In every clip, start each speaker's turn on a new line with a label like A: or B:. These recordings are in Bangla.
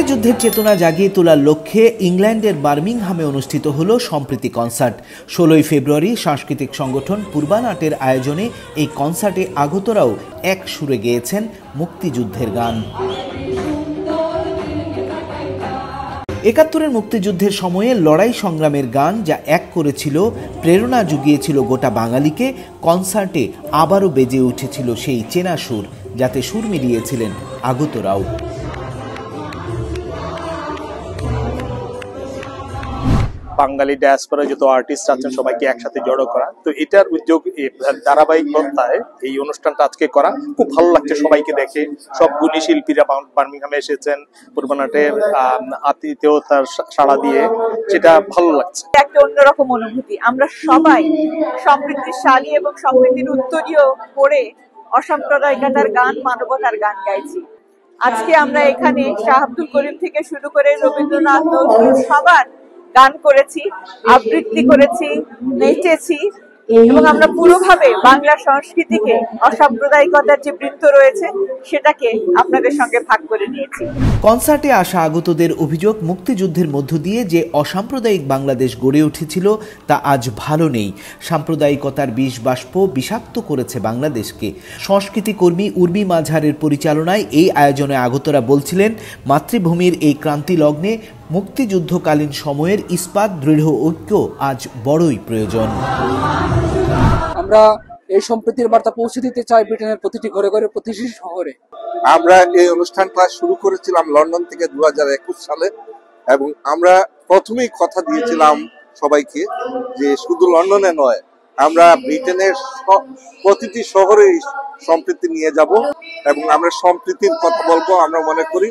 A: মুক্তিযুদ্ধের চেতনা জাগিয়ে তোলার লক্ষ্যে ইংল্যান্ডের বার্মিংহামে অনুষ্ঠিত হলো সম্প্রীতি কনসার্ট। 16 ফেব্রুয়ারি সাংস্কৃতিক সংগঠন পূর্বানাটের আয়োজনে এই কনসার্টে আগতরাও এক সুরে গেয়েছেন মুক্তিযুদ্ধের গান। 71-এর মুক্তিযুদ্ধের সময়ে লড়াই সংগ্রামের গান যা এক করেছিল, প্রেরণা জুগিয়েছিল গোটা বাঙালিকে, কনসার্টে আবারও বেজে উঠেছিল সেই চেনা সুর, যাতে সুর মিলিয়েছিলেন আগতরাও।
B: বাঙালি ডায়াসপোরা যত আর্টিস্ট আছেন সবাইকে একসাথে জড়ো করা, তো এটার উদ্যোগ ধারাবাহিকতায় এই অনুষ্ঠানটা আজকে করা খুব ভালো লাগছে সবাইকে দেখে। সব গুণী শিল্পীরা বার্মিংহামে এসেছেন, পূর্বানাটের আতিথেয়তার সাড়া দিয়ে, সেটা ভালো লাগছে।
C: একটা অন্যরকম অনুভূতি। আমরা সবাই সম্প্রীতিশালী এবং সম্প্রীতির উত্তরীয় করে অসাম্প্রদায়িকতার গান, মানবতার গান গাইছি। আজকে আমরা এখানে শাহ আব্দুল করিম থেকে শুরু করে রবীন্দ্রনাথ, নজরুল সবার গান করেছি, আবৃত্তি করেছি, নেচেছি এবং আমরা পুরোভাবে বাংলা সংস্কৃতিকে, অসাম্প্রদায়িকতার যে বৃত্ত রয়েছে সেটাকে আপনাদের সঙ্গে ভাগ করে নিয়েছি।
A: কনসার্টে আসা আগতদের অভিযোগ, মুক্তিযুদ্ধের মধ্য দিয়ে যে অসাম্প্রদায়িক বাংলাদেশ গড়ে উঠেছিল তা আজ ভালো নেই। সাম্প্রদায়িকতার বিষ বাষ্প বিষাক্ত করেছে বাংলাদেশকে। সংস্কৃতি কর্মী উর্মি মাঝারের পরিচালনায় এই আয়োজনে আগতরা বলছিলেন, মাতৃভূমির এই ক্রান্তি লগ্নে মুক্তিযুদ্ধকালীন সময়ের ইস্পাত দৃঢ় ঐক্য আজ বড়ই প্রয়োজন।
D: আমরা এই সম্প্রীতির বার্তা পৌঁছে দিতে চাই ব্রিটেনের প্রতিটি ঘরে ঘরে, প্রতিটি শহরে।
E: আমরা এই অনুষ্ঠানটা শুরু করেছিলাম লন্ডন থেকে 2021 সালে, এবং আমরা প্রথমেই কথা দিয়েছিলাম সবাইকে যে শুধু লন্ডনে নয়, আমরা ব্রিটেনের প্রতিটি শহরে সম্প্রীতি নিয়ে যাব এবং আমরা সম্প্রীতির কথা বলবো। আমরা মনে করি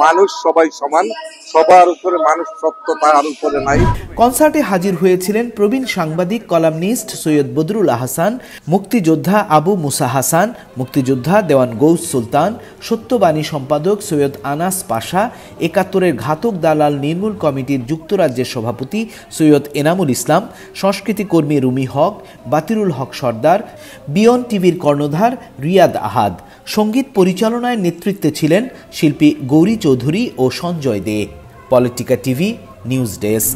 E: মানুষ সবাই সমান, সবার উপরে মানুষ সত্য, তার উপরে নাই।
A: কনসার্টে হাজির হয়েছিলেন প্রবীণ সাংবাদিক কলামনিস্ট সৈয়দ বদরুল আহসান, মুক্তিযোদ্ধা আবু মুসা হাসান, মুক্তিযোদ্ধা দেওয়ান গৌস সুলতান, সত্যবাণী সম্পাদক সৈয়দ আনাস পাশা, 71-এর ঘাতক দালাল নির্মূল কমিটির যুক্তরাজ্যের সভাপতি সৈয়দ এনামুল ইসলাম, সংস্কৃতি কর্মী রুমি হক, বাতিরুল হক সর্দার, বিয়ন টিভির কর্ণধার রিয়াদ আহাদ। সঙ্গীত পরিচালনায় নেতৃত্বে ছিলেন শিল্পী গৌরী চৌধুরী ও Sanjay Dey. Politika TV news desk.